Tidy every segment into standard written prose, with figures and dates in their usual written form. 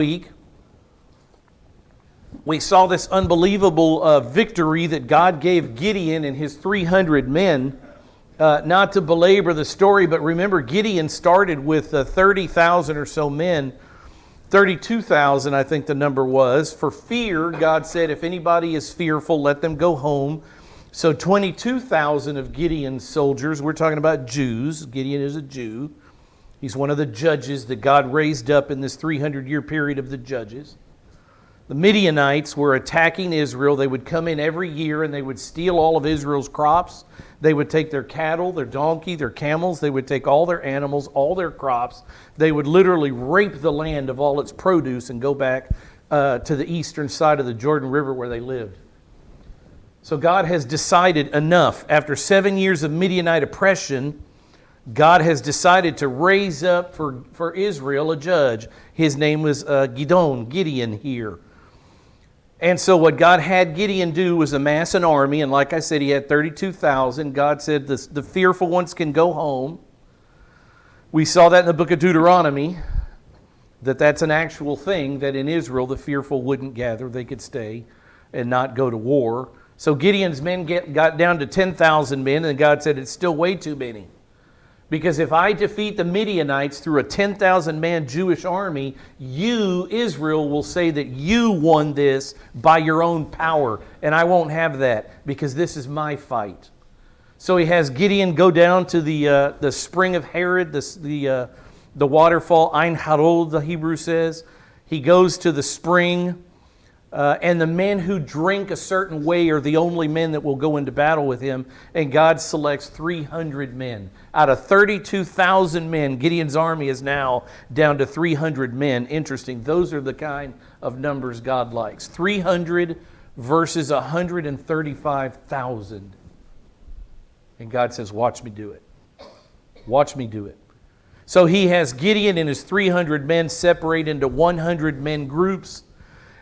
week, we saw this unbelievable victory that God gave Gideon and his 300 men. Not to belabor the story, but remember Gideon started with 30,000 or so men. 32,000 I think the number was. For fear, God said, if anybody is fearful, let them go home. So 22,000 of Gideon's soldiers, we're talking about Jews. Gideon is a Jew. He's one of the judges that God raised up in this 300-year period of the judges. The Midianites were attacking Israel. They would come in every year and they would steal all of Israel's crops. They would take their cattle, their donkey, their camels. They would take all their animals, all their crops. They would literally rape the land of all its produce and go back to the eastern side of the Jordan River where they lived. So God has decided enough. After 7 years of Midianite oppression, God has decided to raise up for Israel a judge. His name was Gideon here. And so what God had Gideon do was amass an army. And like I said, he had 32,000. God said the fearful ones can go home. We saw that in the book of Deuteronomy, that's an actual thing, that in Israel the fearful wouldn't gather. They could stay and not go to war. So Gideon's men got down to 10,000 men, and God said it's still way too many. Because if I defeat the Midianites through a 10,000-man Jewish army, you, Israel, will say that you won this by your own power. And I won't have that because this is my fight. So he has Gideon go down to the spring of Harod, the waterfall, Ein Harod, the Hebrew says. He goes to the spring. And the men who drink a certain way are the only men that will go into battle with him. And God selects 300 men. Out of 32,000 men, Gideon's army is now down to 300 men. Interesting. Those are the kind of numbers God likes. 300 versus 135,000. And God says, watch me do it. Watch me do it. So he has Gideon and his 300 men separate into 100 men groups.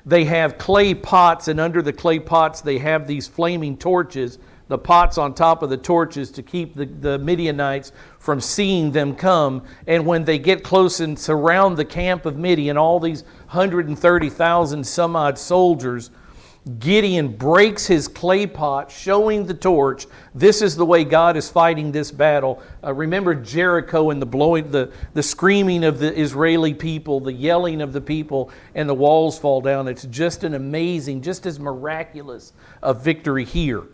They have clay pots, and under the clay pots they have these flaming torches, the pots on top of the torches to keep the Midianites from seeing them come. And when they get close and surround the camp of Midian, all these 130,000 some odd soldiers, Gideon breaks his clay pot, showing the torch. This is the way God is fighting this battle. Remember Jericho and the blowing, the screaming of the Israeli people, the yelling of the people, and the walls fall down. It's just an amazing, just as miraculous a victory here.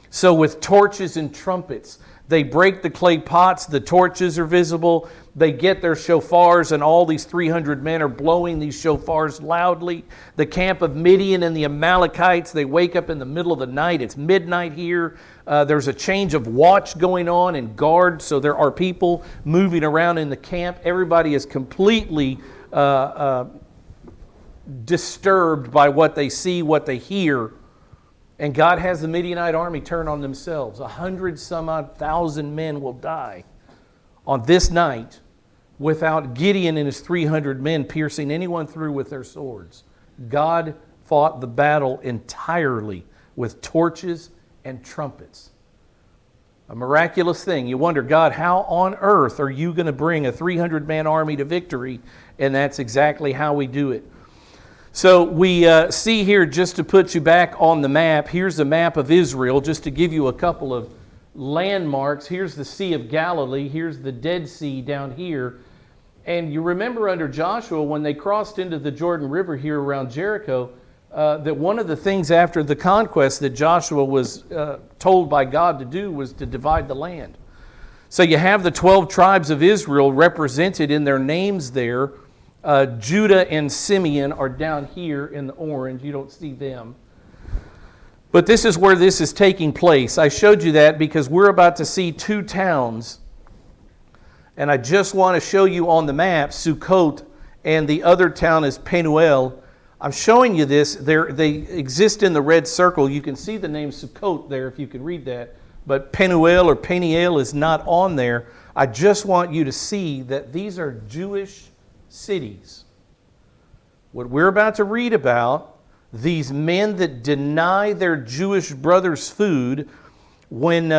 So with torches and trumpets, they break the clay pots, the torches are visible, they get their shofars, and all these 300 men are blowing these shofars loudly. The camp of Midian and the Amalekites, they wake up in the middle of the night. It's midnight here. There's a change of watch going on and guard, so there are people moving around in the camp. Everybody is completely disturbed by what they see, what they hear. And God has the Midianite army turn on themselves. 100,000 men will die on this night without Gideon and his 300 men piercing anyone through with their swords. God fought the battle entirely with torches and trumpets. A miraculous thing. You wonder, God, how on earth are you going to bring a 300-man army to victory? And that's exactly how we do it. So we see here, just to put you back on the map, here's the map of Israel, just to give you a couple of landmarks. Here's the Sea of Galilee. Here's the Dead Sea down here. And you remember under Joshua, when they crossed into the Jordan River here around Jericho, that one of the things after the conquest that Joshua was told by God to do was to divide the land. So you have the 12 tribes of Israel represented in their names there. Judah and Simeon are down here in the orange. You don't see them. But this is where this is taking place. I showed you that because we're about to see two towns. And I just want to show you on the map Sukkot, and the other town is Penuel. I'm showing you this. They exist in the red circle. You can see the name Sukkot there if you can read that. But Penuel or Peniel is not on there. I just want you to see that these are Jewish cities. What we're about to read about, these men that deny their Jewish brothers food, when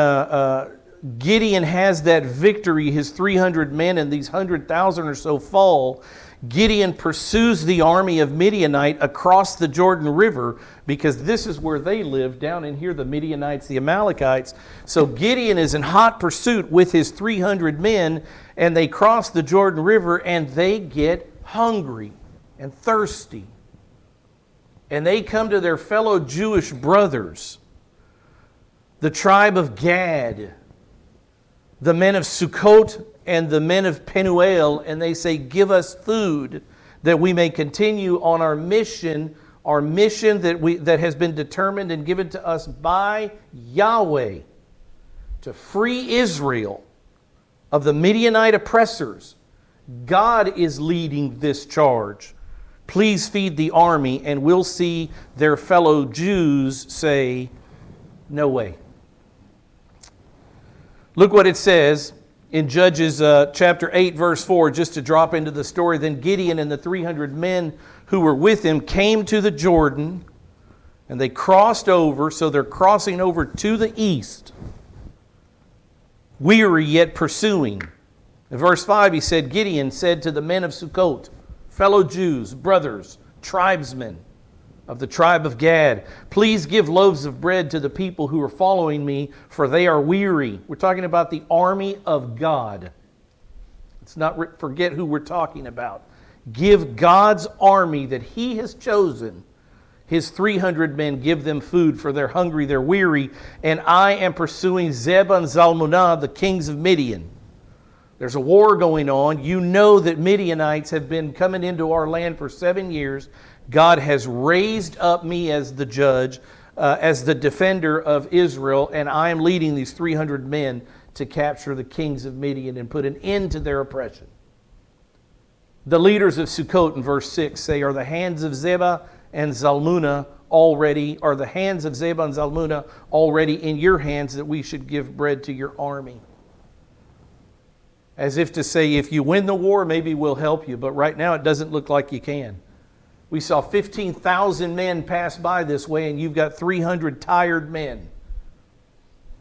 Gideon has that victory, his 300 men and these 100,000 or so fall, Gideon pursues the army of Midianite across the Jordan River, because this is where they live, down in here, the Midianites, the Amalekites. So Gideon is in hot pursuit with his 300 men, and they cross the Jordan River, and they get hungry and thirsty. And they come to their fellow Jewish brothers, the tribe of Gad, the men of Sukkot, and the men of Penuel, and they say, give us food that we may continue on our mission that has been determined and given to us by Yahweh to free Israel of the Midianite oppressors. God is leading this charge. Please feed the army. And we'll see their fellow Jews say, no way. Look what it says in Judges chapter 8, verse 4, just to drop into the story. Then Gideon and the 300 men who were with him came to the Jordan, and they crossed over, so they're crossing over to the east, weary yet pursuing. In verse 5, he said, Gideon said to the men of Sukkot, fellow Jews, brothers, tribesmen of the tribe of Gad, please give loaves of bread to the people who are following me, for they are weary. We're talking about the army of God. Let's not forget who we're talking about. Give God's army that He has chosen, His 300 men, give them food, for they're hungry, they're weary, and I am pursuing Zebah and Zalmunna, the kings of Midian. There's a war going on. You know that Midianites have been coming into our land for 7 years. God has raised up me as the judge, as the defender of Israel, and I am leading these 300 men to capture the kings of Midian and put an end to their oppression. The leaders of Sukkot in verse 6 say, are the hands of Zebah and Zalmunna already in your hands, that we should give bread to your army? As if to say, if you win the war, maybe we'll help you, but right now it doesn't look like you can. We saw 15,000 men pass by this way, and you've got 300 tired men.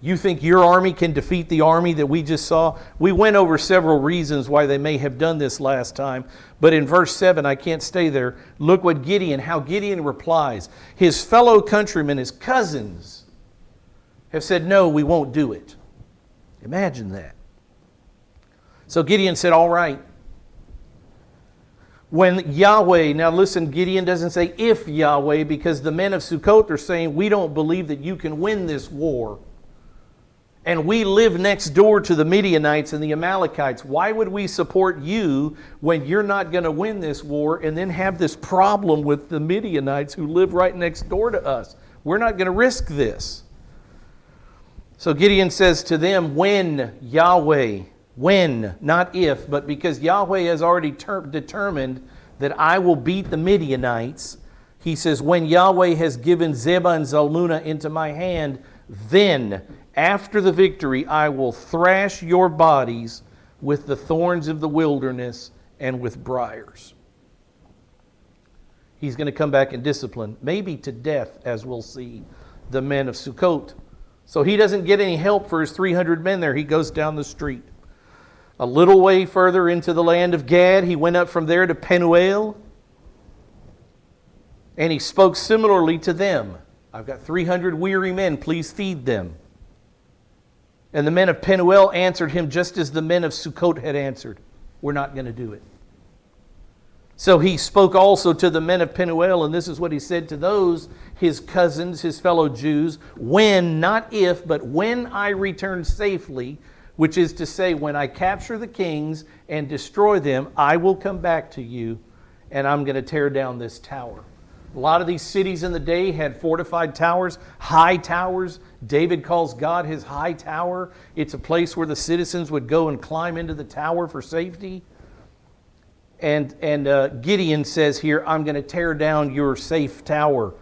You think your army can defeat the army that we just saw? We went over several reasons why they may have done this last time, but in verse 7, I can't stay there. Look how Gideon replies. His fellow countrymen, his cousins, have said, no, we won't do it. Imagine that. So Gideon said, all right. When Yahweh, now listen, Gideon doesn't say if Yahweh, because the men of Sukkot are saying, we don't believe that you can win this war. And we live next door to the Midianites and the Amalekites. Why would we support you when you're not going to win this war and then have this problem with the Midianites who live right next door to us? We're not going to risk this. So Gideon says to them, when Yahweh, when, not if, but because Yahweh has already determined that I will beat the Midianites, he says, when Yahweh has given Zebah and Zalmunna into my hand, then, after the victory, I will thrash your bodies with the thorns of the wilderness and with briars. He's going to come back and discipline, maybe to death, as we'll see, the men of Sukkot. So he doesn't get any help for his 300 men there. He goes down the street. A little way further into the land of Gad, he went up from there to Penuel, and he spoke similarly to them. I've got 300 weary men, please feed them. And the men of Penuel answered him just as the men of Sukkot had answered. We're not going to do it. So he spoke also to the men of Penuel, and this is what he said to those, his cousins, his fellow Jews, when, not if, but when I return safely, which is to say, when I capture the kings and destroy them, I will come back to you, and I'm going to tear down this tower. A lot of these cities in the day had fortified towers, high towers. David calls God his high tower. It's a place where the citizens would go and climb into the tower for safety. And Gideon says here, I'm going to tear down your safe tower.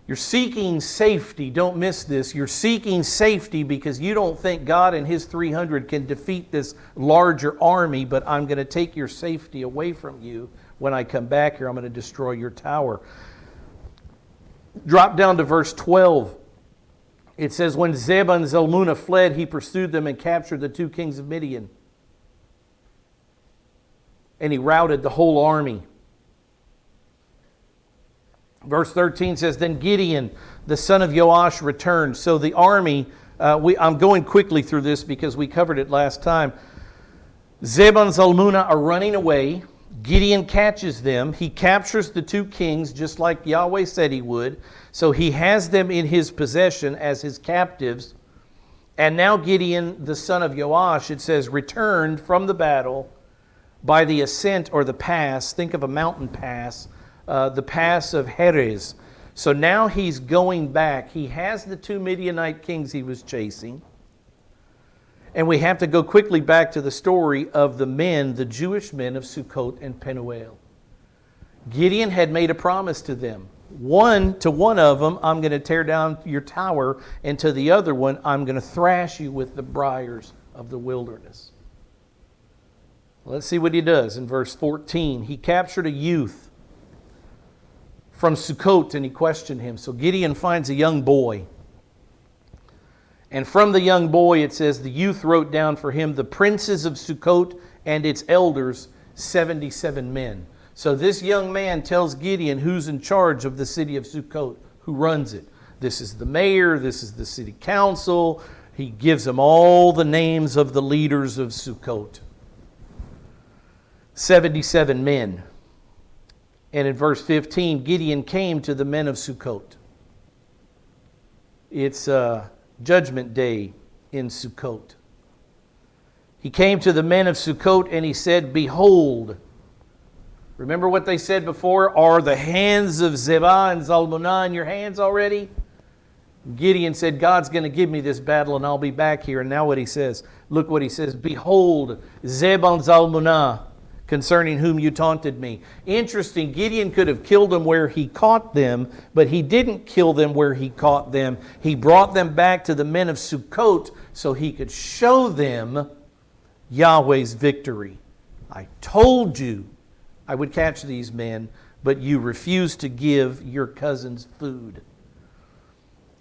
You're seeking safety. Don't miss this. You're seeking safety because you don't think God and his 300 can defeat this larger army, but I'm going to take your safety away from you. When I come back here, I'm going to destroy your tower. Drop down to verse 12. It says, when Zeb and Zalmunna fled, he pursued them and captured the 2 kings of Midian. And he routed the whole army. Verse 13 says, then Gideon, the son of Joash, returned. So the army, I'm going quickly through this because we covered it last time. Zeb and Zalmunna are running away. Gideon catches them. He captures the 2 kings just like Yahweh said he would. So he has them in his possession as his captives. And now Gideon, the son of Joash, it says, returned from the battle by the ascent or the pass. Think of a mountain pass, the pass of Heres. So now he's going back. He has the 2 Midianite kings he was chasing. And we have to go quickly back to the story of the men, the Jewish men of Sukkot and Penuel. Gideon had made a promise to them. To one of them, I'm going to tear down your tower, and to the other one, I'm going to thrash you with the briars of the wilderness. Let's see what he does in verse 14. He captured a youth from Sukkot, and he questioned him. So Gideon finds a young boy. And from the young boy, it says, the youth wrote down for him the princes of Sukkot and its elders, 77 men. So this young man tells Gideon who's in charge of the city of Sukkot, who runs it. This is the mayor, this is the city council. He gives them all the names of the leaders of Sukkot. 77 men. And in verse 15, Gideon came to the men of Sukkot. It's Judgment Day in Sukkot. He came to the men of Sukkot and he said, behold, remember what they said before? Are the hands of Zebah and Zalmunna in your hands already? Gideon said, God's going to give me this battle and I'll be back here. And now what he says, look what he says, behold, Zeb and Zalmunna, concerning whom you taunted me. Interesting, Gideon could have killed them where he caught them, but he didn't kill them where he caught them. He brought them back to the men of Sukkot so he could show them Yahweh's victory. I told you I would catch these men, but you refused to give your cousins food.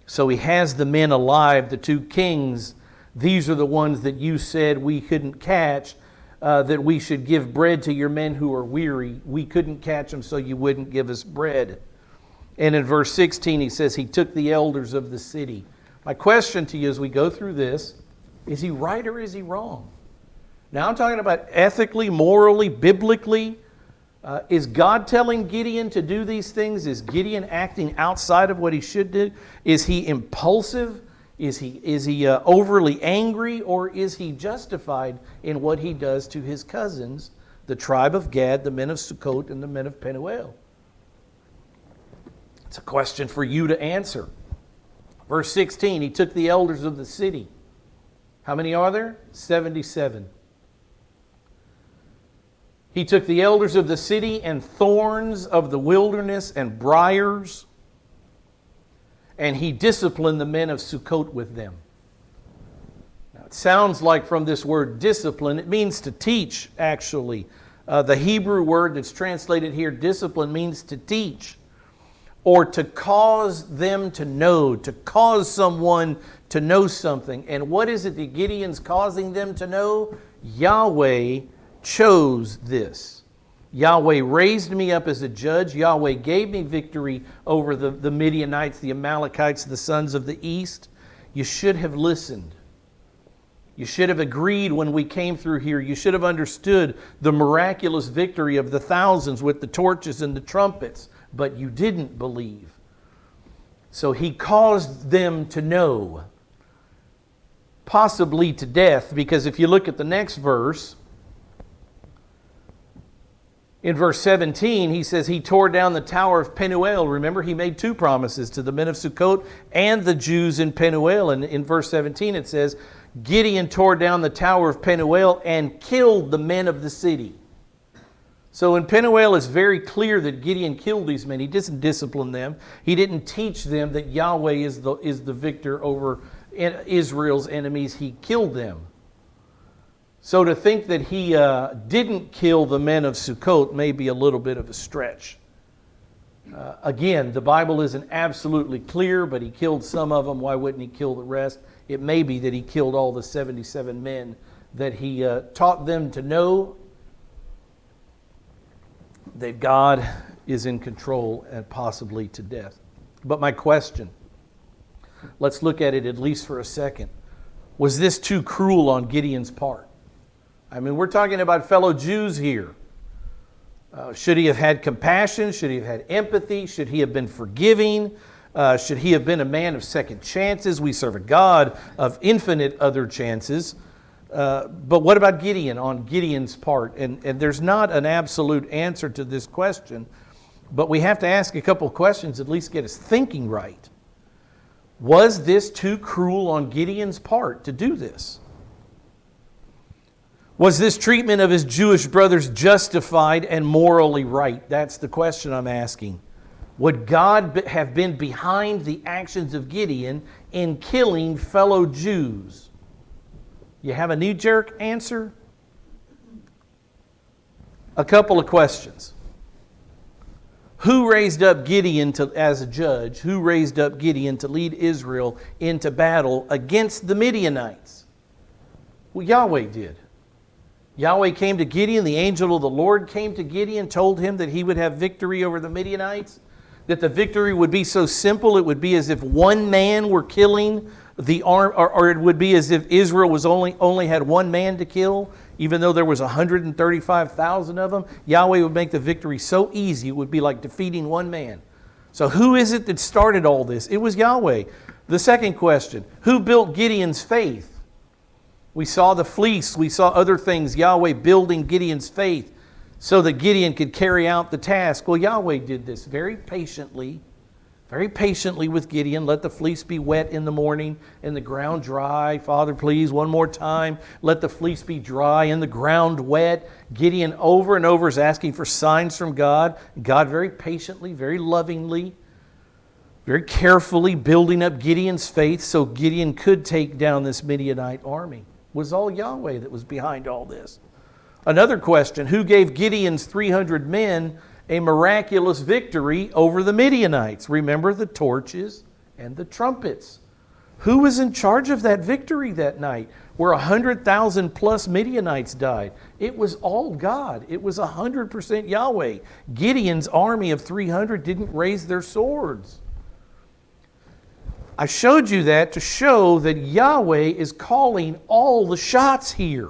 So he has the men alive, the 2 kings. These are the ones that you said we couldn't catch. That we should give bread to your men who are weary. We couldn't catch them, so you wouldn't give us bread. And in verse 16, he says, he took the elders of the city. My question to you as we go through this, is he right or is he wrong? Now I'm talking about ethically, morally, biblically. Is God telling Gideon to do these things? Is Gideon acting outside of what he should do? Is he impulsive? Is he overly angry, or is he justified in what he does to his cousins, the tribe of Gad, the men of Sukkot, and the men of Penuel? It's a question for you to answer. Verse 16, he took the elders of the city. How many are there? 77. He took the elders of the city and thorns of the wilderness and briars, and he disciplined the men of Sukkot with them. Now, it sounds like from this word discipline, it means to teach, actually. The Hebrew word that's translated here, discipline, means to teach or to cause them to know, to cause someone to know something. And what is it that Gideon's causing them to know? Yahweh chose this. Yahweh raised me up as a judge. Yahweh gave me victory over the Midianites, the Amalekites, the sons of the east. You should have listened. You should have agreed when we came through here. You should have understood the miraculous victory of the thousands with the torches and the trumpets, but you didn't believe. So he caused them to know, possibly to death, because if you look at the next verse, in verse 17, he says he tore down the tower of Penuel. Remember, he made 2 promises to the men of Sukkot and the Jews in Penuel. And in verse 17, it says, Gideon tore down the tower of Penuel and killed the men of the city. So in Penuel, it's very clear that Gideon killed these men. He didn't discipline them. He didn't teach them that Yahweh is the victor over Israel's enemies. He killed them. So to think that he didn't kill the men of Sukkot may be a little bit of a stretch. Again, the Bible isn't absolutely clear, but he killed some of them. Why wouldn't he kill the rest? It may be that he killed all the 77 men that he taught them to know that God is in control and possibly to death. But my question, let's look at it at least for a second. Was this too cruel on Gideon's part? I mean, we're talking about fellow Jews here. Should he have had compassion? Should he have had empathy? Should he have been forgiving? Should he have been a man of second chances? We serve a God of infinite other chances. But what about Gideon, on Gideon's part? And there's not an absolute answer to this question, but we have to ask a couple of questions, at least get us thinking right. Was this too cruel on Gideon's part to do this? Was this treatment of his Jewish brothers justified and morally right? That's the question I'm asking. Would God have been behind the actions of Gideon in killing fellow Jews? You have a knee-jerk answer? A couple of questions. Who raised up Gideon as a judge? Who raised up Gideon to lead Israel into battle against the Midianites? Well, Yahweh did. Yahweh came to Gideon, the angel of the Lord came to Gideon, told him that he would have victory over the Midianites, that the victory would be so simple it would be as if one man were killing the arm, or it would be as if Israel was only had one man to kill, even though there was 135,000 of them. Yahweh would make the victory so easy it would be like defeating one man. So who is it that started all this? It was Yahweh. The second question, who built Gideon's faith? We saw the fleece, we saw other things, Yahweh building Gideon's faith so that Gideon could carry out the task. Well, Yahweh did this very patiently with Gideon. Let the fleece be wet in the morning and the ground dry. Father, please, one more time. Let the fleece be dry and the ground wet. Gideon over and over is asking for signs from God. God very patiently, very lovingly, very carefully building up Gideon's faith so Gideon could take down this Midianite army. It was all Yahweh that was behind all this. Another question, who gave Gideon's 300 men a miraculous victory over the Midianites? Remember the torches and the trumpets. Who was in charge of that victory that night where 100,000 plus Midianites died? It was all God. It was 100% Yahweh. Gideon's army of 300 didn't raise their swords. I showed you that to show that Yahweh is calling all the shots here.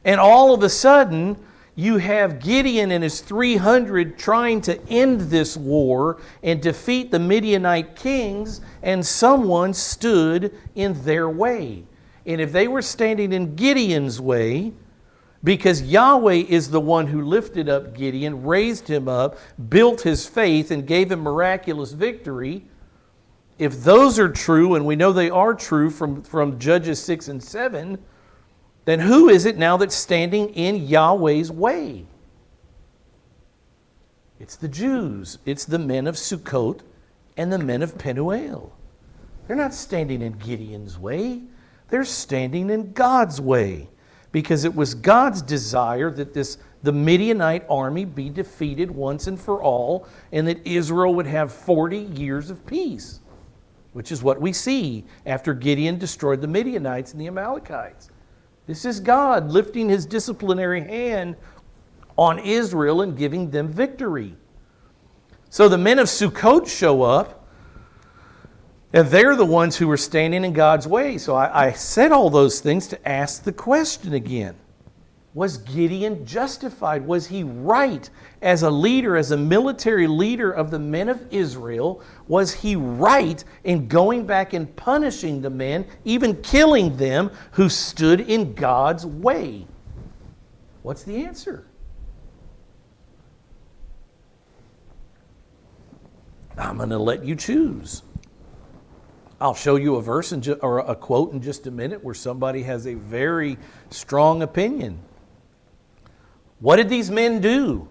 And all of a sudden, you have Gideon and his 300 trying to end this war and defeat the Midianite kings, and someone stood in their way. And if they were standing in Gideon's way, because Yahweh is the one who lifted up Gideon, raised him up, built his faith, and gave him miraculous victory, if those are true, and we know they are true from Judges 6 and 7, then who is it now that's standing in Yahweh's way? It's the Jews. It's the men of Sukkot and the men of Penuel. They're not standing in Gideon's way. They're standing in God's way, because it was God's desire that the Midianite army be defeated once and for all, and that Israel would have 40 years of peace, which is what we see after Gideon destroyed the Midianites and the Amalekites. This is God lifting his disciplinary hand on Israel and giving them victory. So the men of Sukkot show up, and they're the ones who are standing in God's way. So I said all those things to ask the question again. Was Gideon justified? Was he right as a leader, as a military leader of the men of Israel? Was he right in going back and punishing the men, even killing them, who stood in God's way? What's the answer? I'm going to let you choose. I'll show you a verse or a quote in just a minute where somebody has a very strong opinion. What did these men do?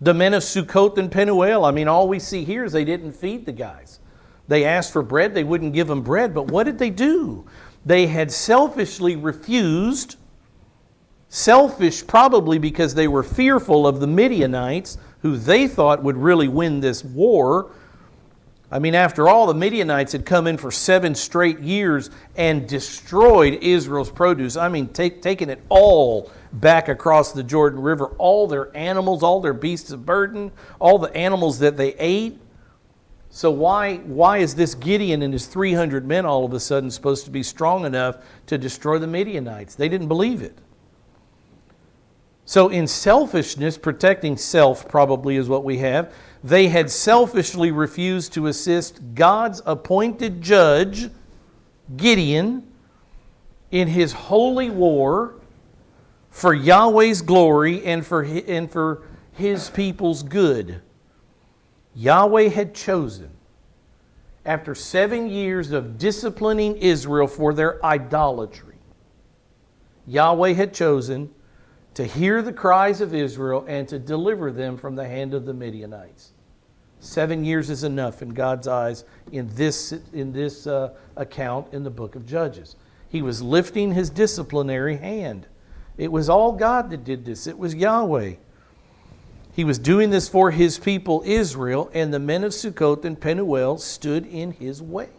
The men of Sukkot and Penuel. I mean, all we see here is they didn't feed the guys. They asked for bread, they wouldn't give them bread. But what did they do? They had selfishly refused, selfish probably because they were fearful of the Midianites who they thought would really win this war. I mean, after all, the Midianites had come in for 7 straight years and destroyed Israel's produce. I mean, taking it all back across the Jordan River, all their animals, all their beasts of burden, all the animals that they ate. So why is this Gideon and his 300 men all of a sudden supposed to be strong enough to destroy the Midianites? They didn't believe it. So in selfishness, protecting self probably is what we have, they had selfishly refused to assist God's appointed judge, Gideon, in his holy war for Yahweh's glory and for his people's good. Yahweh had chosen, after 7 years of disciplining Israel for their idolatry, Yahweh had chosen to hear the cries of Israel and to deliver them from the hand of the Midianites. 7 years is enough in God's eyes in this account in the book of Judges. He was lifting his disciplinary hand. It was all God that did this. It was Yahweh. He was doing this for his people Israel, and the men of Sukkot and Penuel stood in his way.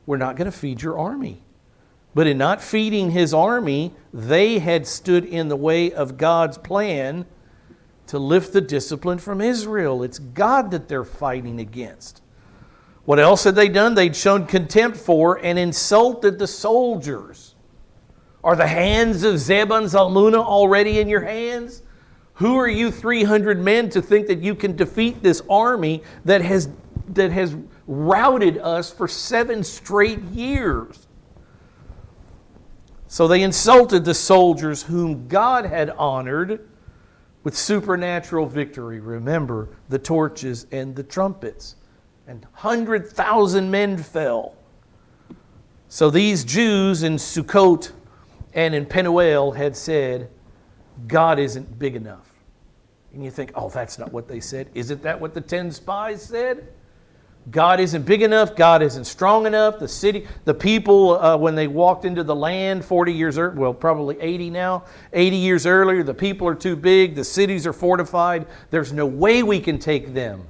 We're not going to feed your army. But in not feeding his army, they had stood in the way of God's plan to lift the discipline from Israel. It's God that they're fighting against. What else had they done? They'd shown contempt for and insulted the soldiers. Are the hands of Zebah and Zalmunna already in your hands? Who are you 300 men to think that you can defeat this army that has routed us for 7 straight years? So they insulted the soldiers whom God had honored with supernatural victory. Remember the torches and the trumpets. And 100,000 men fell. So these Jews in Sukkot and in Penuel had said, God isn't big enough. And you think, oh, that's not what they said. Isn't that what the 10 spies said? God isn't big enough. God isn't strong enough. The people, when they walked into the land 40 years earlier, well, probably 80 now, 80 years earlier, the people are too big. The cities are fortified. There's no way we can take them.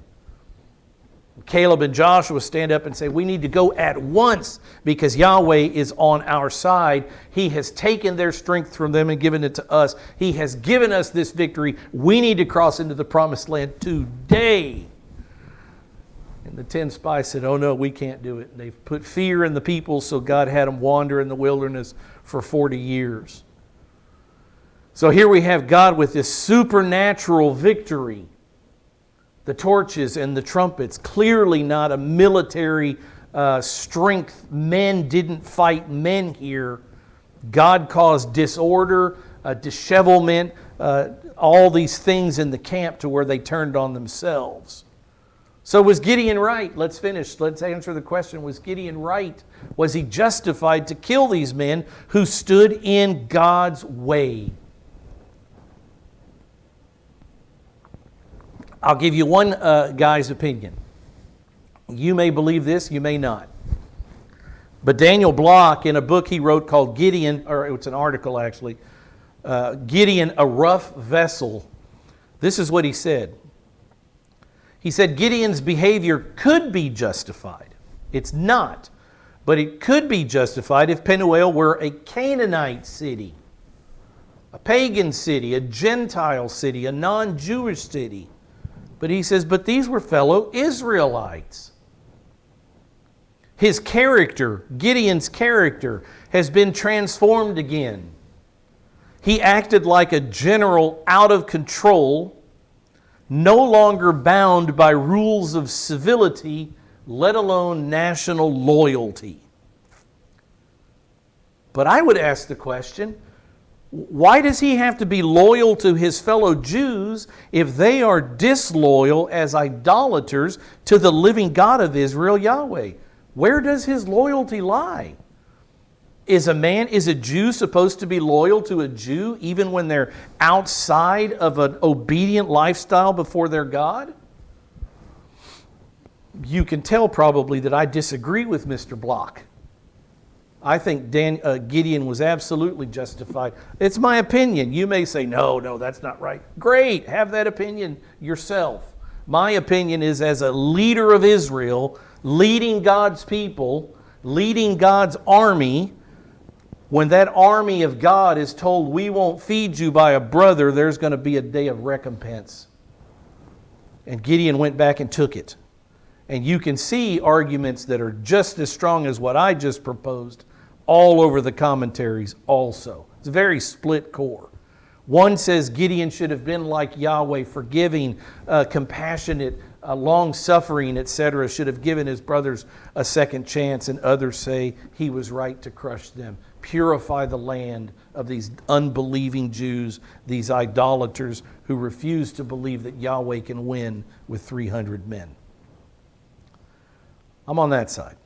Caleb and Joshua stand up and say, we need to go at once because Yahweh is on our side. He has taken their strength from them and given it to us. He has given us this victory. We need to cross into the promised land today. And the 10 spies said, oh no, we can't do it. And they've put fear in the people, so God had them wander in the wilderness for 40 years. So here we have God with this supernatural victory. The torches and the trumpets, clearly not a military strength. Men didn't fight men here. God caused disorder, dishevelment, all these things in the camp to where they turned on themselves. So was Gideon right? Let's finish. Let's answer the question. Was Gideon right? Was he justified to kill these men who stood in God's way? I'll give you one guy's opinion. You may believe this, you may not. But Daniel Block, in a book he wrote called Gideon, or it's an article actually, Gideon, a Rough Vessel, this is what he said. He said Gideon's behavior could be justified. It's not, but it could be justified if Penuel were a Canaanite city, a pagan city, a Gentile city, a non-Jewish city. But he says, but these were fellow Israelites. His character, Gideon's character, has been transformed again. He acted like a general out of control, no longer bound by rules of civility, let alone national loyalty. But I would ask the question, why does he have to be loyal to his fellow Jews if they are disloyal as idolaters to the living God of Israel, Yahweh? Where does his loyalty lie? Is a Jew supposed to be loyal to a Jew even when they're outside of an obedient lifestyle before their God? You can tell probably that I disagree with Mr. Block. I think Gideon was absolutely justified. It's my opinion. You may say, no, that's not right. Great, have that opinion yourself. My opinion is, as a leader of Israel, leading God's people, leading God's army, when that army of God is told, we won't feed you by a brother, there's going to be a day of recompense. And Gideon went back and took it. And you can see arguments that are just as strong as what I just proposed all over the commentaries also. It's a very split core. One says Gideon should have been like Yahweh, forgiving, compassionate, long-suffering, etc., should have given his brothers a second chance. And others say he was right to crush them, purify the land of these unbelieving Jews, these idolaters who refuse to believe that Yahweh can win with 300 men. I'm on that side.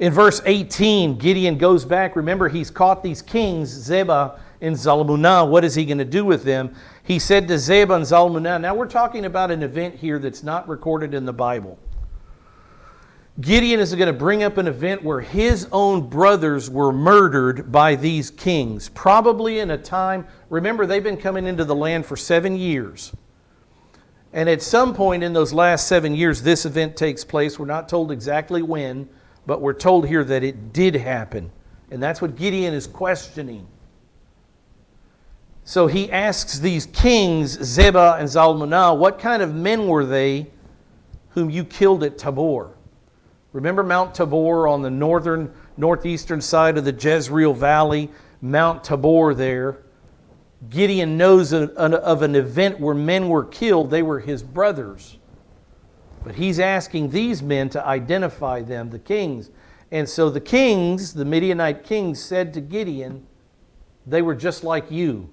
In verse 18, Gideon goes back. Remember, he's caught these kings, Zebah and Zalmunna. What is he going to do with them? He said to Zebah and Zalmunna. Now we're talking about an event here that's not recorded in the Bible. Gideon is going to bring up an event where his own brothers were murdered by these kings. Probably in a time, remember, they've been coming into the land for 7 years. And at some point in those last 7 years, this event takes place. We're not told exactly when, but we're told here that it did happen. And that's what Gideon is questioning. So he asks these kings, Zebah and Zalmunna, what kind of men were they whom you killed at Tabor? Remember Mount Tabor on the northeastern side of the Jezreel Valley, Mount Tabor there. Gideon knows of an event where men were killed. They were his brothers. But he's asking these men to identify them, the kings. And so the kings, the Midianite kings, said to Gideon, they were just like you.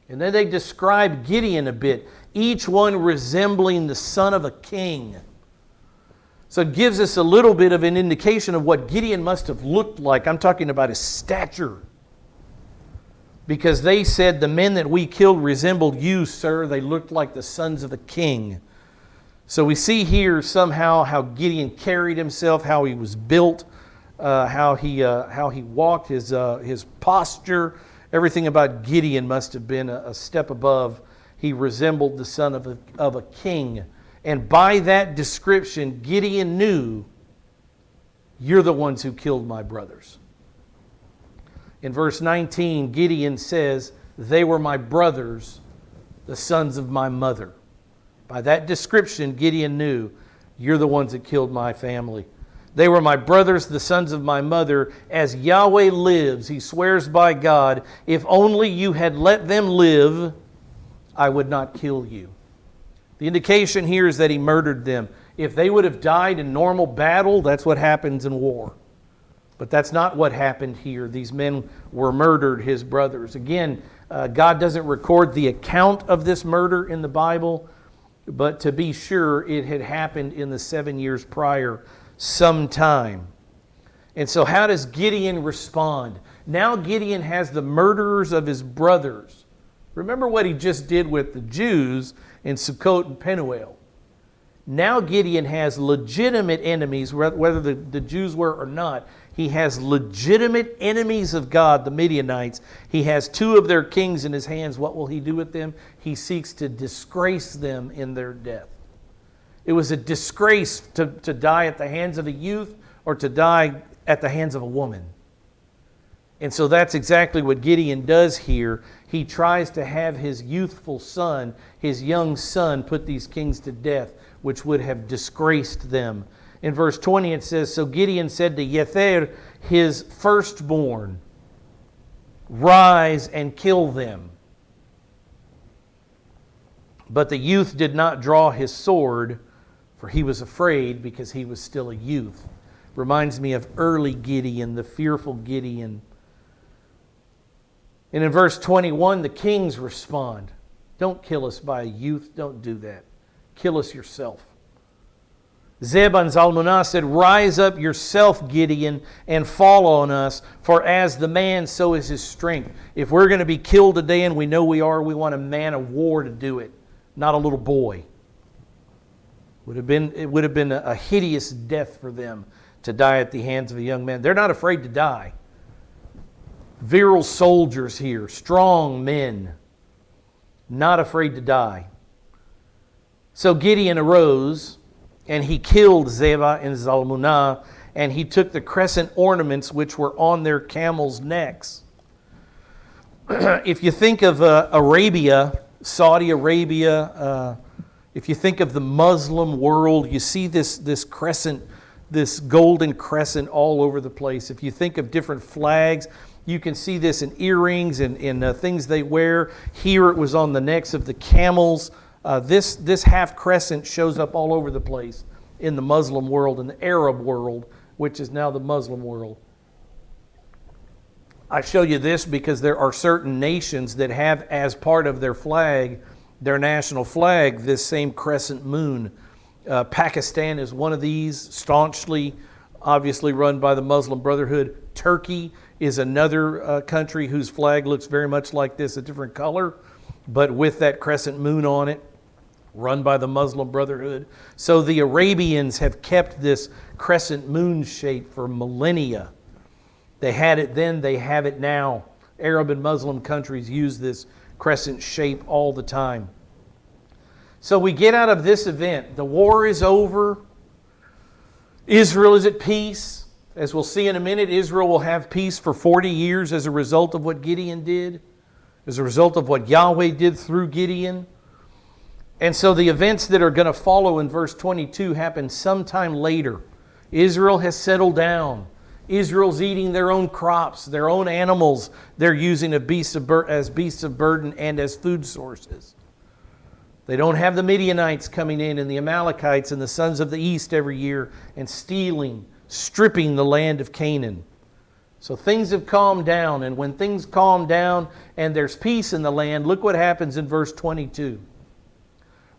And then they describe Gideon a bit, each one resembling the son of a king. So it gives us a little bit of an indication of what Gideon must have looked like. I'm talking about his stature. Because they said, the men that we killed resembled you, sir. They looked like the sons of a king. So we see here somehow how Gideon carried himself, how he was built, how he walked, his posture. Everything about Gideon must have been a step above. He resembled the son of a king. And by that description, Gideon knew, you're the ones who killed my brothers. In verse 19, Gideon says, they were my brothers, the sons of my mother. By that description, Gideon knew, you're the ones that killed my family. They were my brothers, the sons of my mother. As Yahweh lives, he swears by God, if only you had let them live, I would not kill you. The indication here is that he murdered them. If they would have died in normal battle, that's what happens in war. But that's not what happened here. These men were murdered, his brothers. Again, God doesn't record the account of this murder in the Bible, but to be sure, it had happened in the 7 years prior sometime. And so how does Gideon respond? Now Gideon has the murderers of his brothers. Remember what he just did with the Jews in Sukkot and Penuel. Now Gideon has legitimate enemies, whether the Jews were or not. He has legitimate enemies of God, the Midianites. He has 2 of their kings in his hands. What will he do with them? He seeks to disgrace them in their death. It was a disgrace to die at the hands of a youth or to die at the hands of a woman. And so that's exactly what Gideon does here. He tries to have his youthful son, his young son, put these kings to death, which would have disgraced them. In verse 20 it says, so Gideon said to Yether, his firstborn, rise and kill them. But the youth did not draw his sword, for he was afraid because he was still a youth. Reminds me of early Gideon, the fearful Gideon. And in verse 21, the kings respond. Don't kill us by a youth. Don't do that. Kill us yourself. Zebah and Zalmunna said, rise up yourself, Gideon, and fall on us, for as the man, so is his strength. If we're going to be killed today, and we know we are, we want a man of war to do it, not a little boy. It would have been a hideous death for them to die at the hands of a young man. They're not afraid to die. Virile soldiers here, strong men, not afraid to die. So Gideon arose, and he killed Zebah and Zalmunna, and he took the crescent ornaments which were on their camels' necks. If you think of Arabia, Saudi Arabia, if you think of the Muslim world, you see this crescent, this golden crescent all over the place. If you think of different flags, you can see this in earrings and in things they wear. Here it was on the necks of the camels. This half crescent shows up all over the place in the Muslim world, in the Arab world, which is now the Muslim world. I show you this because there are certain nations that have as part of their flag, their national flag, this same crescent moon. Pakistan is one of these, staunchly, obviously run by the Muslim Brotherhood. Turkey is another country whose flag looks very much like this, a different color, but with that crescent moon on it, run by the Muslim Brotherhood. So the Arabians have kept this crescent moon shape for millennia. They had it then, they have it now. Arab and Muslim countries use this crescent shape all the time. So we get out of this event. The war is over. Israel is at peace. As we'll see in a minute, Israel will have peace for 40 years as a result of what Gideon did, as a result of what Yahweh did through Gideon. And so the events that are going to follow in verse 22 happen sometime later. Israel has settled down. Israel's eating their own crops, their own animals they're using as beasts of burden and as food sources. They don't have the Midianites coming in and the Amalekites and the sons of the east every year and stealing, stripping the land of Canaan. So things have calmed down, and when things calm down and there's peace in the land, look what happens in verse 22.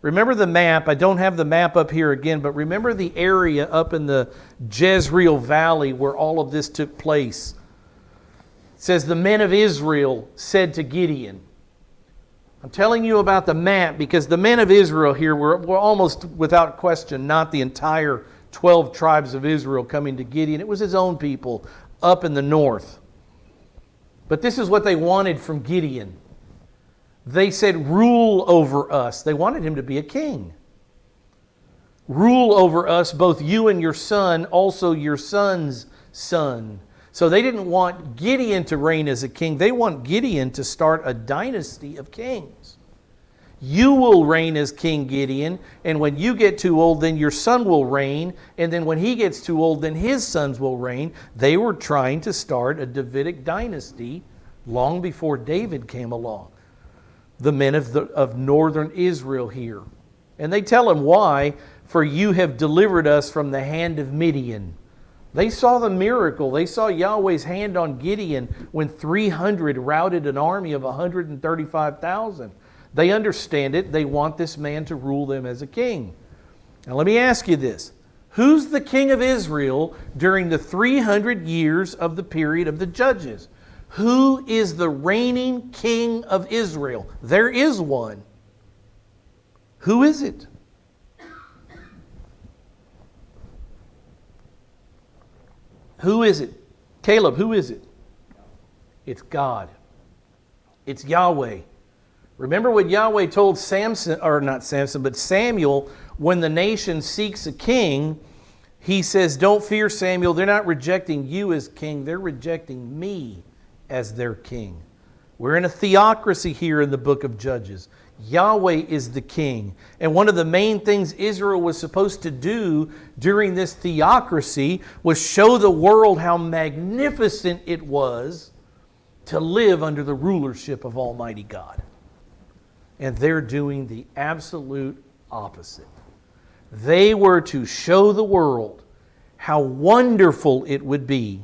Remember the map. I don't have the map up here again, but remember the area up in the Jezreel Valley where all of this took place. It says, the men of Israel said to Gideon. I'm telling you about the map because the men of Israel here were almost without question not the entire 12 tribes of Israel coming to Gideon. It was his own people up in the north. But this is what they wanted from Gideon. They said, rule over us. They wanted him to be a king. Rule over us, both you and your son, also your son's son. So they didn't want Gideon to reign as a king. They want Gideon to start a dynasty of kings. You will reign as King Gideon, and when you get too old, then your son will reign, and then when he gets too old, then his sons will reign. They were trying to start a Davidic dynasty long before David came along. The men of northern Israel here. And they tell him why, for you have delivered us from the hand of Midian. They saw the miracle. They saw Yahweh's hand on Gideon when 300 routed an army of 135,000. They understand it. They want this man to rule them as a king. Now let me ask you this. Who's the king of Israel during the 300 years of the period of the judges? Who is the reigning king of Israel? There is one. Who is it? Who is it? Caleb, who is it? It's God. It's Yahweh. Remember what Yahweh told Samson, or not Samson, but Samuel, when the nation seeks a king, he says, don't fear, Samuel. They're not rejecting you as king. They're rejecting me as their king. We're in a theocracy here in the book of Judges. Yahweh is the king. And one of the main things Israel was supposed to do during this theocracy was show the world how magnificent it was to live under the rulership of Almighty God. And they're doing the absolute opposite. They were to show the world how wonderful it would be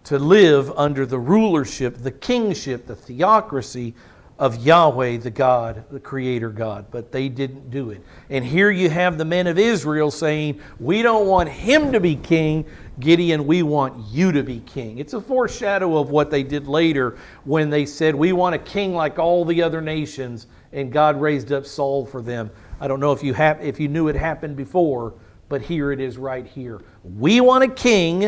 to live under the rulership, the kingship, the theocracy of Yahweh, the God, the Creator God. But they didn't do it. And here you have the men of Israel saying, we don't want him to be king, Gideon, we want you to be king. It's a foreshadow of what they did later when they said, we want a king like all the other nations, and God raised up Saul for them. I don't know if you knew it happened before, but here it is right here. We want a king,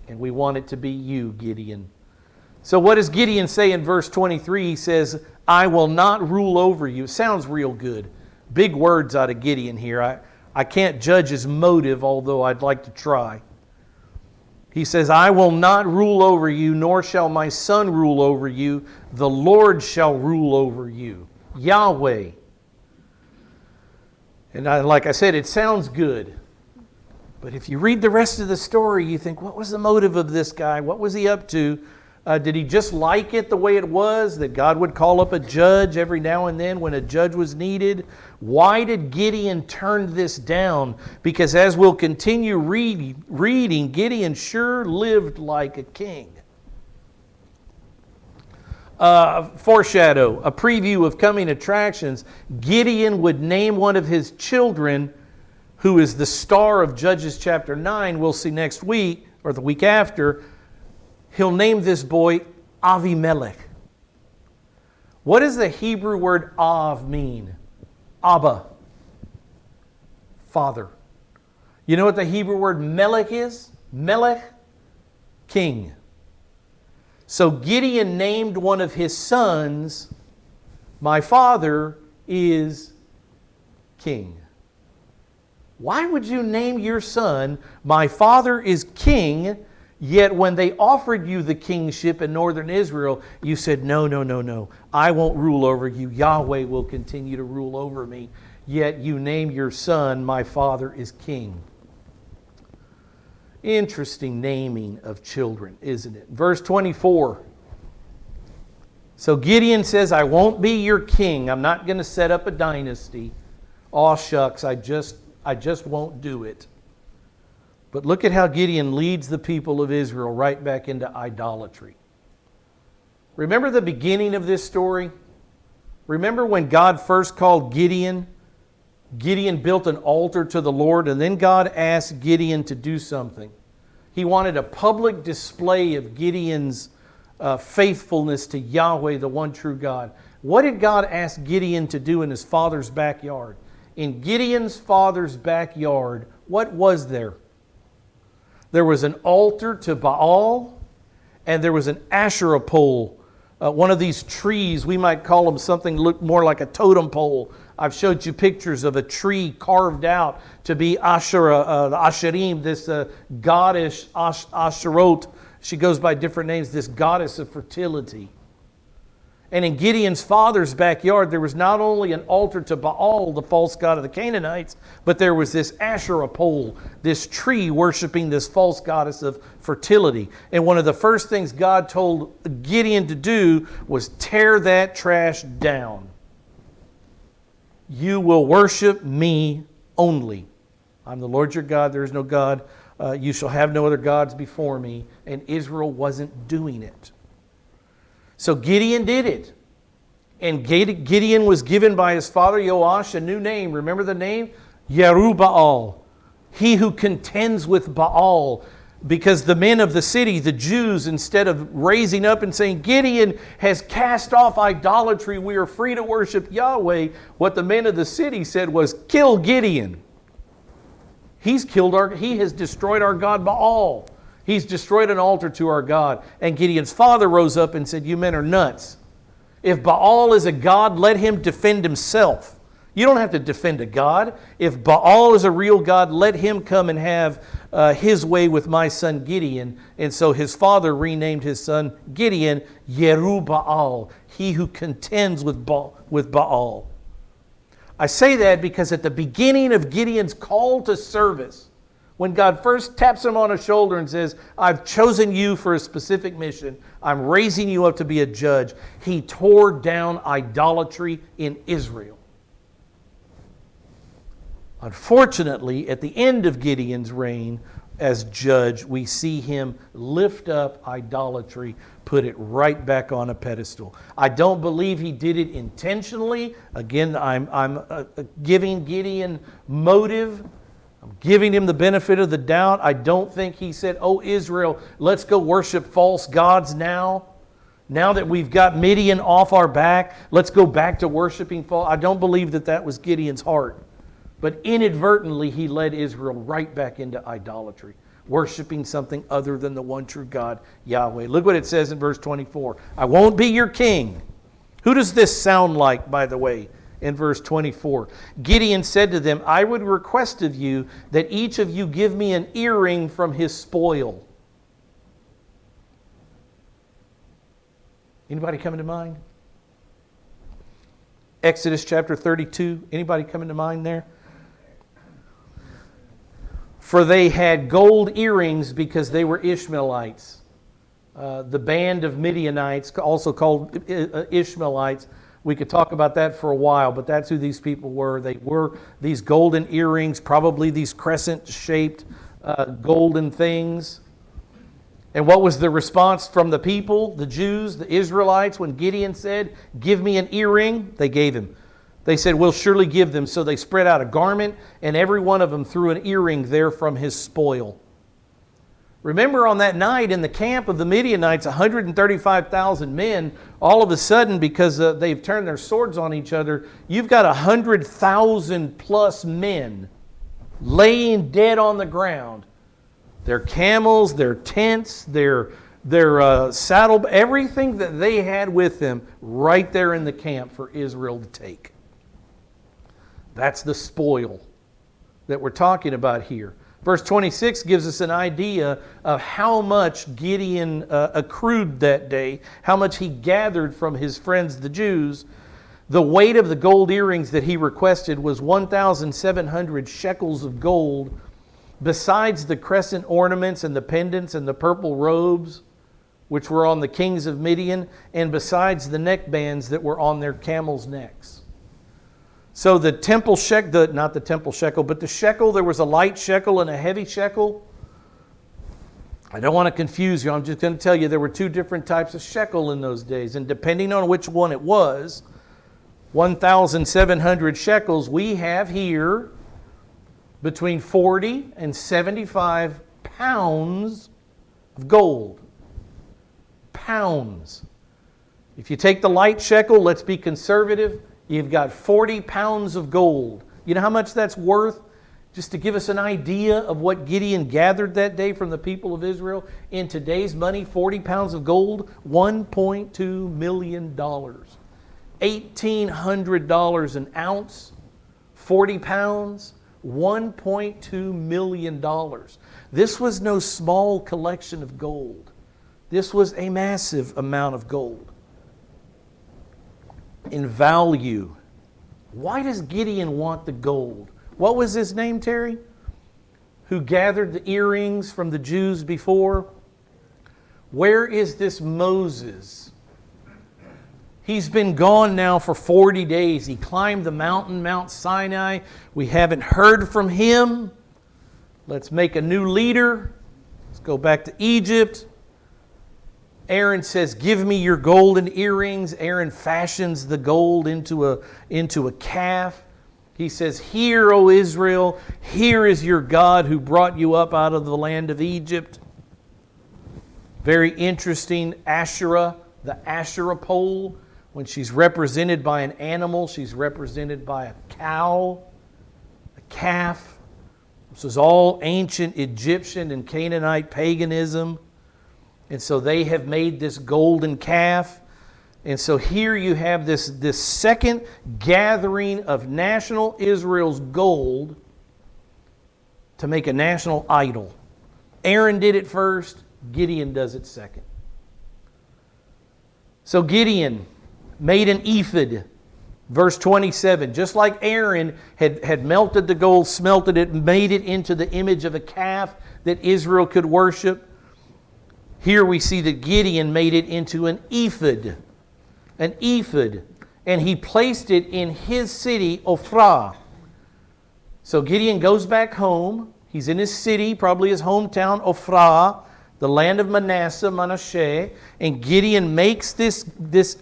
and we want it to be you, Gideon. So what does Gideon say in verse 23? He says, I will not rule over you. It sounds real good. Big words out of Gideon here. I can't judge his motive, although I'd like to try. He says, I will not rule over you, nor shall my son rule over you. The Lord shall rule over you. Yahweh. And like I said, it sounds good. But if you read the rest of the story, you think, what was the motive of this guy? What was he up to? Did he just like it the way it was, that God would call up a judge every now and then when a judge was needed? Why did Gideon turn this down? Because as we'll continue reading, Gideon sure lived like a king. Foreshadow, a preview of coming attractions. Gideon would name one of his children, who is the star of Judges chapter 9, we'll see next week, or the week after. He'll name this boy Avimelech. What does the Hebrew word Av mean? Abba. Father. You know what the Hebrew word Melech is? Melech, king. So Gideon named one of his sons, my father is king. Why would you name your son, my father is king, yet when they offered you the kingship in northern Israel, you said, no, I won't rule over you. Yahweh will continue to rule over me. Yet you name your son, my father is king. Interesting naming of children, isn't it? Verse 24. So Gideon says, I won't be your king. I'm not going to set up a dynasty. Aw shucks, I just won't do it. But look at how Gideon leads the people of Israel right back into idolatry. Remember the beginning of this story? Remember when God first called Gideon? Gideon built an altar to the Lord, and then God asked Gideon to do something. He wanted a public display of Gideon's faithfulness to Yahweh, the one true God. What did God ask Gideon to do in his father's backyard? In Gideon's father's backyard, what was there? There was an altar to Baal, and there was an Asherah pole. One of these trees, we might call them something look more like a totem pole. I've showed you pictures of a tree carved out to be Asherah, the Asherim, this goddess Asherot. She goes by different names, this goddess of fertility. And in Gideon's father's backyard, there was not only an altar to Baal, the false god of the Canaanites, but there was this Asherah pole, this tree worshiping this false goddess of fertility. And one of the first things God told Gideon to do was tear that trash down. You will worship me only. I'm the Lord your God, there is no God. You shall have no other gods before me. And Israel wasn't doing it. So Gideon did it. And Gideon was given by his father Joash a new name. Remember the name? Yerubbaal. He who contends with Baal. Because the men of the city, the Jews, instead of raising up and saying, Gideon has cast off idolatry, we are free to worship Yahweh, what the men of the city said was, kill Gideon. He has destroyed our God Baal. He's destroyed an altar to our God. And Gideon's father rose up and said, you men are nuts. If Baal is a god, let him defend himself. You don't have to defend a god. If Baal is a real god, let him come and have his way with my son Gideon. And so his father renamed his son Gideon Yerubbaal, he who contends with Baal. I say that because at the beginning of Gideon's call to service, when God first taps him on the shoulder and says, I've chosen you for a specific mission, I'm raising you up to be a judge, he tore down idolatry in Israel. Unfortunately, at the end of Gideon's reign as judge, we see him lift up idolatry, put it right back on a pedestal. I don't believe he did it intentionally. Again, I'm giving Gideon motive. I'm giving him the benefit of the doubt. I don't think he said, oh, Israel, let's go worship false gods now. Now that we've got Midian off our back, let's go back to worshiping false. I don't believe that was Gideon's heart. But inadvertently, he led Israel right back into idolatry, worshiping something other than the one true God, Yahweh. Look what it says in verse 24. I won't be your king. Who does this sound like, by the way, in verse 24? Gideon said to them, I would request of you that each of you give me an earring from his spoil. Anybody coming to mind? Exodus chapter 32. Anybody coming to mind there? For they had gold earrings because they were Ishmaelites. The band of Midianites, also called Ishmaelites. We could talk about that for a while, but that's who these people were. They were these golden earrings, probably these crescent-shaped golden things. And what was the response from the people, the Jews, the Israelites, when Gideon said, give me an earring? They gave him. They said, we'll surely give them. So they spread out a garment, and every one of them threw an earring there from his spoil. Remember on that night in the camp of the Midianites, 135,000 men, all of a sudden, because they've turned their swords on each other, you've got 100,000 plus men laying dead on the ground. Their camels, their tents, their saddle, everything that they had with them right there in the camp for Israel to take. That's the spoil that we're talking about here. Verse 26 gives us an idea of how much Gideon accrued that day, how much he gathered from his friends the Jews. The weight of the gold earrings that he requested was 1,700 shekels of gold, besides the crescent ornaments and the pendants and the purple robes which were on the kings of Midian, and besides the neckbands that were on their camels' necks. So the temple shekel, not the temple shekel, but the shekel, there was a light shekel and a heavy shekel. I don't want to confuse you. I'm just going to tell you there were two different types of shekel in those days. And depending on which one it was, 1,700 shekels, we have here between 40 and 75 pounds of gold. Pounds. If you take the light shekel, let's be conservative, you've got 40 pounds of gold. You know how much that's worth? Just to give us an idea of what Gideon gathered that day from the people of Israel. In today's money, 40 pounds of gold, $1.2 million. $1,800 an ounce, 40 pounds, $1.2 million. This was no small collection of gold. This was a massive amount of gold. In value. Why does Gideon want the gold? What was his name, Terry? Who gathered the earrings from the Jews before? Where is this Moses? He's been gone now for 40 days. He climbed the mountain, Mount Sinai. We haven't heard from him. Let's make a new leader. Let's go back to Egypt. Aaron says, give me your golden earrings. Aaron fashions the gold into a calf. He says, hear, O Israel, here is your God who brought you up out of the land of Egypt. Very interesting, Asherah, the Asherah pole. When she's represented by an animal, she's represented by a cow, a calf. This is all ancient Egyptian and Canaanite paganism. And so they have made this golden calf. And so here you have this second gathering of national Israel's gold to make a national idol. Aaron did it first. Gideon does it second. So Gideon made an ephod. Verse 27, just like Aaron had melted the gold, smelted it, made it into the image of a calf that Israel could worship. Here we see that Gideon made it into an ephod. An ephod. And he placed it in his city, Ophrah. So Gideon goes back home. He's in his city, probably his hometown, Ophrah, the land of Manasseh. And Gideon makes this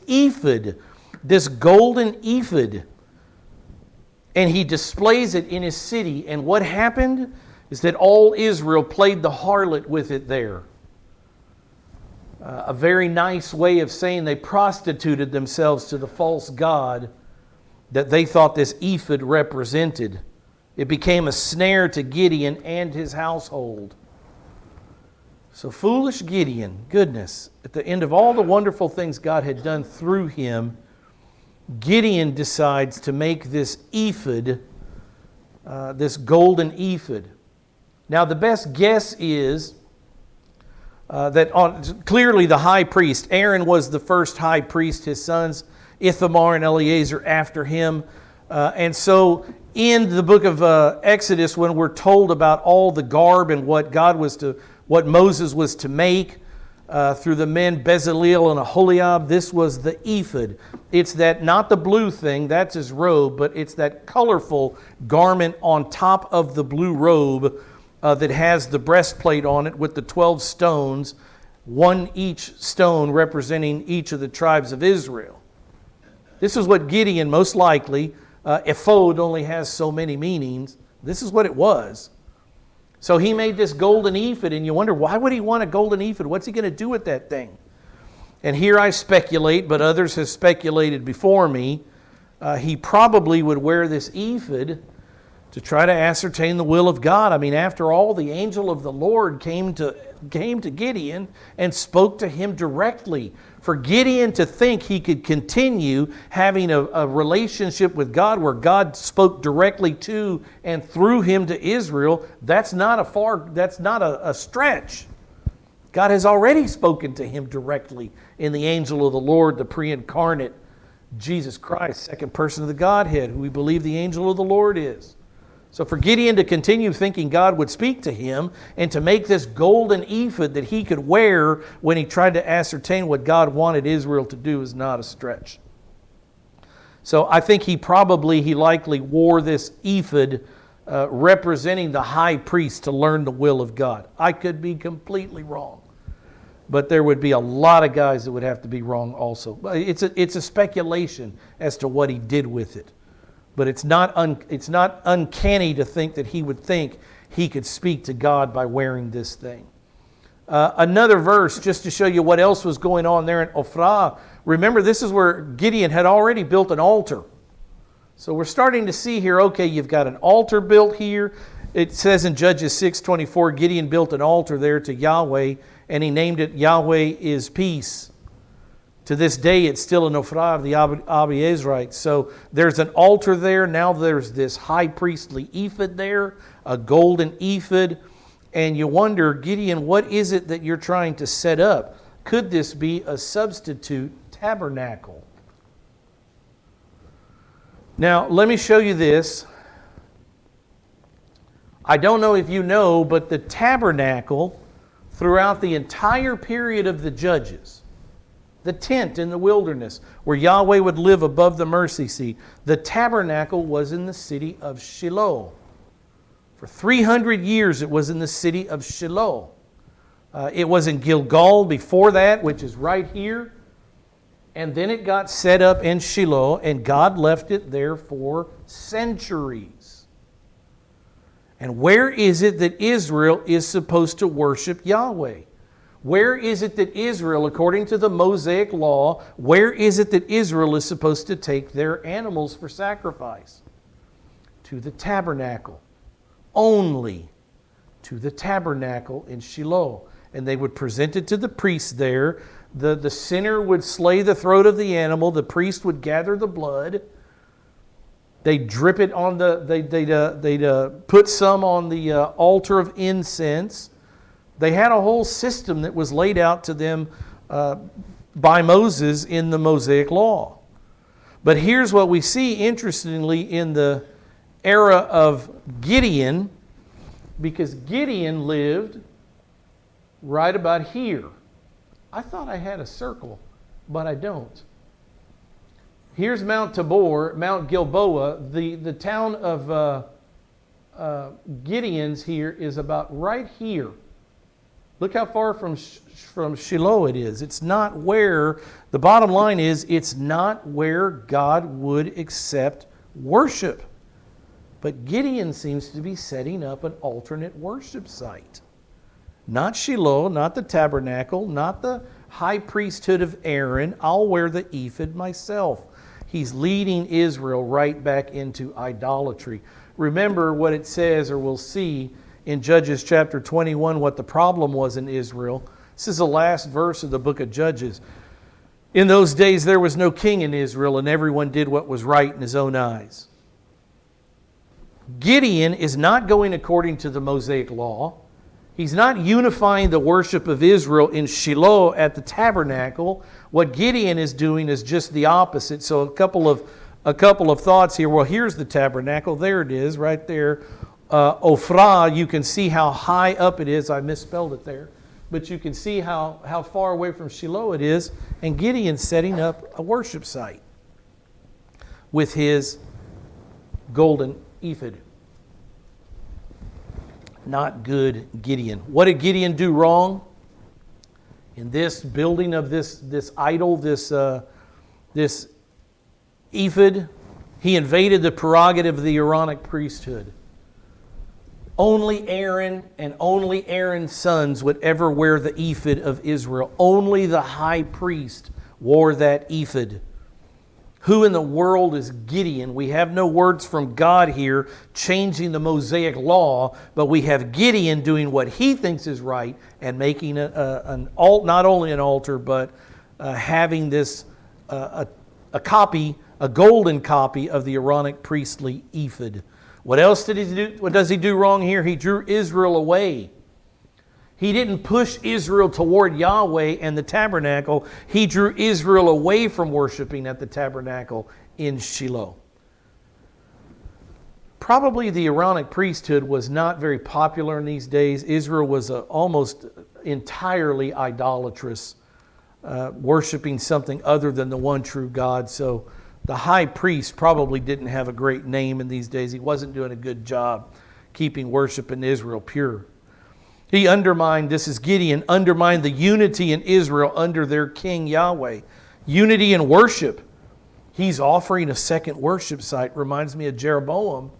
ephod, this golden ephod. And he displays it in his city. And what happened is that all Israel played the harlot with it there. A very nice way of saying they prostituted themselves to the false god that they thought this ephod represented. It became a snare to Gideon and his household. So foolish Gideon, goodness, at the end of all the wonderful things God had done through him, Gideon decides to make this ephod, this golden ephod. Now the best guess is that clearly the high priest, Aaron was the first high priest, his sons Ithamar and Eleazar after him. And so in the book of Exodus, when we're told about all the garb and what Moses was to make through the men Bezaleel and Aholiab, this was the ephod. It's that, not the blue thing, that's his robe, but it's that colorful garment on top of the blue robe that has the breastplate on it with the 12 stones, one each stone representing each of the tribes of Israel. This is what Gideon, most likely, ephod only has so many meanings. This is what it was. So he made this golden ephod, and you wonder, why would he want a golden ephod? What's he going to do with that thing? And here I speculate, but others have speculated before me, he probably would wear this ephod to try to ascertain the will of God. I mean, after all, the angel of the Lord came to Gideon and spoke to him directly. For Gideon to think he could continue having a relationship with God where God spoke directly to and through him to Israel, that's not a stretch. God has already spoken to him directly in the angel of the Lord, the pre-incarnate Jesus Christ, second person of the Godhead, who we believe the angel of the Lord is. So for Gideon to continue thinking God would speak to him and to make this golden ephod that he could wear when he tried to ascertain what God wanted Israel to do is not a stretch. So I think he likely wore this ephod representing the high priest to learn the will of God. I could be completely wrong, but there would be a lot of guys that would have to be wrong also. It's a speculation as to what he did with it. But it's not uncanny to think that he would think he could speak to God by wearing this thing. Another verse, just to show you what else was going on there in Ophrah. Remember, this is where Gideon had already built an altar. So we're starting to see here, okay, you've got an altar built here. It says in Judges 6:24, Gideon built an altar there to Yahweh, and he named it Yahweh is Peace. To this day, it's still in Ophrah of the Abiezrites. So there's an altar there. Now there's this high priestly ephod there, a golden ephod. And you wonder, Gideon, what is it that you're trying to set up? Could this be a substitute tabernacle? Now, let me show you this. I don't know if you know, but the tabernacle, throughout the entire period of the Judges, the tent in the wilderness where Yahweh would live above the mercy seat, the tabernacle was in the city of Shiloh. For 300 years it was in the city of Shiloh. It was in Gilgal before that, which is right here. And then it got set up in Shiloh, and God left it there for centuries. And where is it that Israel is supposed to worship Yahweh? Where is it that Israel, according to the Mosaic law, where is it that Israel is supposed to take their animals for sacrifice? To the tabernacle. Only to the tabernacle in Shiloh. And they would present it to the priest there. The sinner would slay the throat of the animal. The priest would gather the blood. They'd drip it on they'd put some on the altar of incense. They had a whole system that was laid out to them by Moses in the Mosaic law. But here's what we see, interestingly, in the era of Gideon, because Gideon lived right about here. I thought I had a circle, but I don't. Here's Mount Tabor, Mount Gilboa. The town of Gideon's here is about right here. Look how far from Shiloh it is. It's not where, the bottom line is, it's not where God would accept worship. But Gideon seems to be setting up an alternate worship site. Not Shiloh, not the tabernacle, not the high priesthood of Aaron. I'll wear the ephod myself. He's leading Israel right back into idolatry. remember what it says, or we'll see in Judges chapter 21 what the problem was in Israel. This is the last verse of the book of Judges. In those days there was no king in Israel, and everyone did what was right in his own eyes. Gideon is not going according to the Mosaic law. He's not unifying the worship of Israel in Shiloh at the tabernacle. What Gideon is doing is just the opposite. So a couple of thoughts here. Well, here's the tabernacle. There it is, right there. Ophrah, you can see how high up it is. I misspelled it there. But you can see how far away from Shiloh it is. And Gideon's setting up a worship site with his golden ephod. Not good, Gideon. What did Gideon do wrong? In this building of this idol, this ephod, he invaded the prerogative of the Aaronic priesthood. Only Aaron and only Aaron's sons would ever wear the ephod of Israel. Only the high priest wore that ephod. Who in the world is Gideon? We have no words from God here changing the Mosaic law, but we have Gideon doing what he thinks is right and making not only an altar, but having this a golden copy of the Aaronic priestly ephod. What else did he do? What does he do wrong here? He drew Israel away. He didn't push Israel toward Yahweh and the tabernacle. He drew Israel away from worshiping at the tabernacle in Shiloh. Probably the Aaronic priesthood was not very popular in these days. Israel was almost entirely idolatrous, worshiping something other than the one true God. So the high priest probably didn't have a great name in these days. He wasn't doing a good job keeping worship in Israel pure. He undermined the unity in Israel under their king Yahweh. Unity in worship. He's offering a second worship site. Reminds me of Jeroboam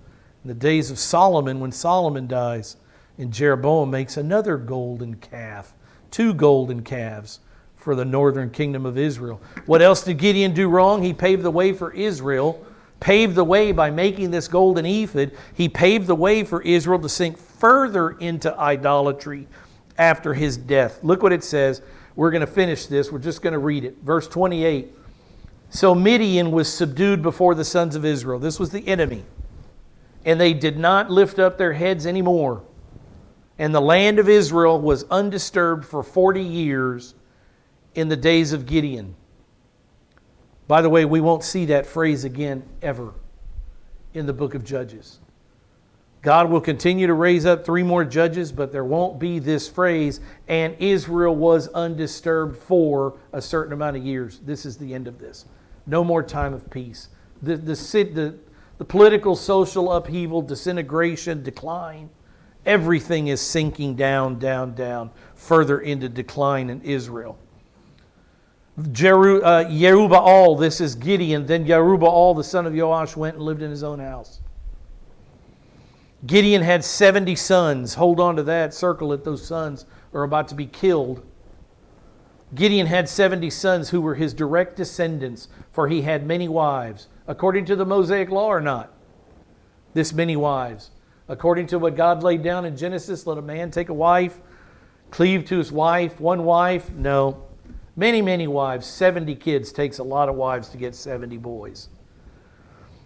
in the days of Solomon when Solomon dies. And Jeroboam makes another golden calf. 2 golden calves for the northern kingdom of Israel. What else did Gideon do wrong? He paved the way for Israel. Paved the way by making this golden ephod. He paved the way for Israel to sink further into idolatry after his death. Look what it says. We're going to finish this. We're just going to read it. Verse 28. So Midian was subdued before the sons of Israel. This was the enemy. And they did not lift up their heads anymore. And the land of Israel was undisturbed for 40 years in the days of Gideon. By the way, we won't see that phrase again ever in the book of Judges. God will continue to raise up 3 more judges, but there won't be this phrase, and Israel was undisturbed for a certain amount of years. This is the end of this. No more time of peace. The political, social upheaval, disintegration, decline, everything is sinking down, further into decline in Israel. Jerubbaal, this is Gideon. Then Jerubbaal, the son of Joash, went and lived in his own house. Gideon had 70 sons. Hold on to that. Circle it. Those sons are about to be killed. Gideon had 70 sons who were his direct descendants, for he had many wives. According to the Mosaic law or not? This many wives. According to what God laid down in Genesis, let a man take a wife, cleave to his wife, one wife? No. Many, many wives. 70 kids takes a lot of wives to get 70 boys.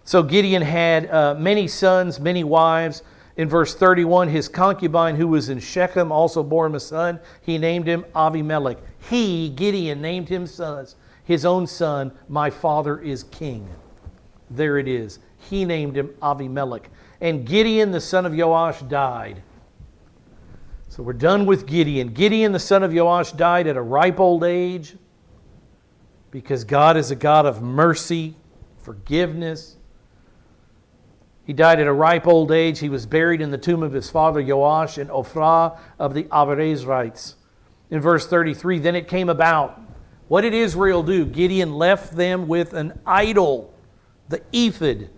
So Gideon had many sons, many wives. In verse 31, his concubine who was in Shechem also bore him a son. He named him Avimelech. He, Gideon, named him his own son, my father is king. There it is. He named him Avimelech. And Gideon, the son of Joash, died. So we're done with Gideon. Gideon, the son of Joash, died at a ripe old age because God is a God of mercy, forgiveness. He died at a ripe old age. He was buried in the tomb of his father Joash in Ophrah of the Avarezrites. In verse 33, then it came about. What did Israel do? Gideon left them with an idol, the ephod.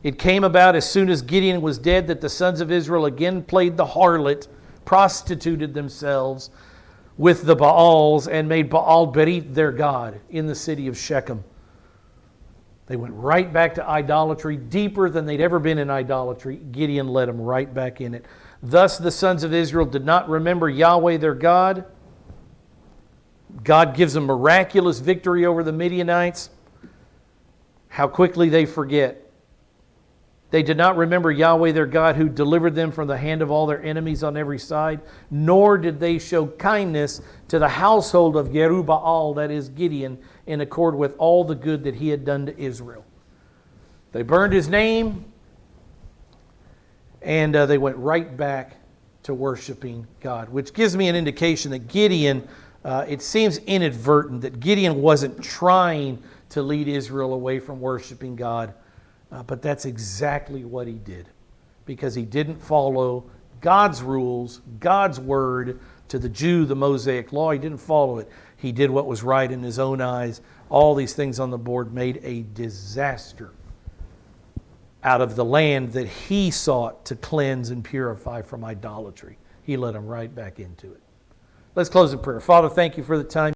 It came about as soon as Gideon was dead that the sons of Israel again played the harlot, prostituted themselves with the Baals, and made Baal Berith their god in the city of Shechem. They went right back to idolatry, deeper than they'd ever been in idolatry. Gideon led them right back in it. Thus the sons of Israel did not remember Yahweh their God. God gives them miraculous victory over the Midianites. How quickly they forget. They did not remember Yahweh their God, who delivered them from the hand of all their enemies on every side, nor did they show kindness to the household of Jerubbaal, that is Gideon, in accord with all the good that he had done to Israel. They burned his name, and they went right back to worshiping God, which gives me an indication that Gideon, it seems inadvertent, that Gideon wasn't trying to lead Israel away from worshiping God. But that's exactly what he did, because he didn't follow God's rules, God's word to the Jew, the Mosaic law. He didn't follow it. He did what was right in his own eyes. All these things on the board made a disaster out of the land that he sought to cleanse and purify from idolatry. He led them right back into it. Let's close in prayer. Father, thank you for the time.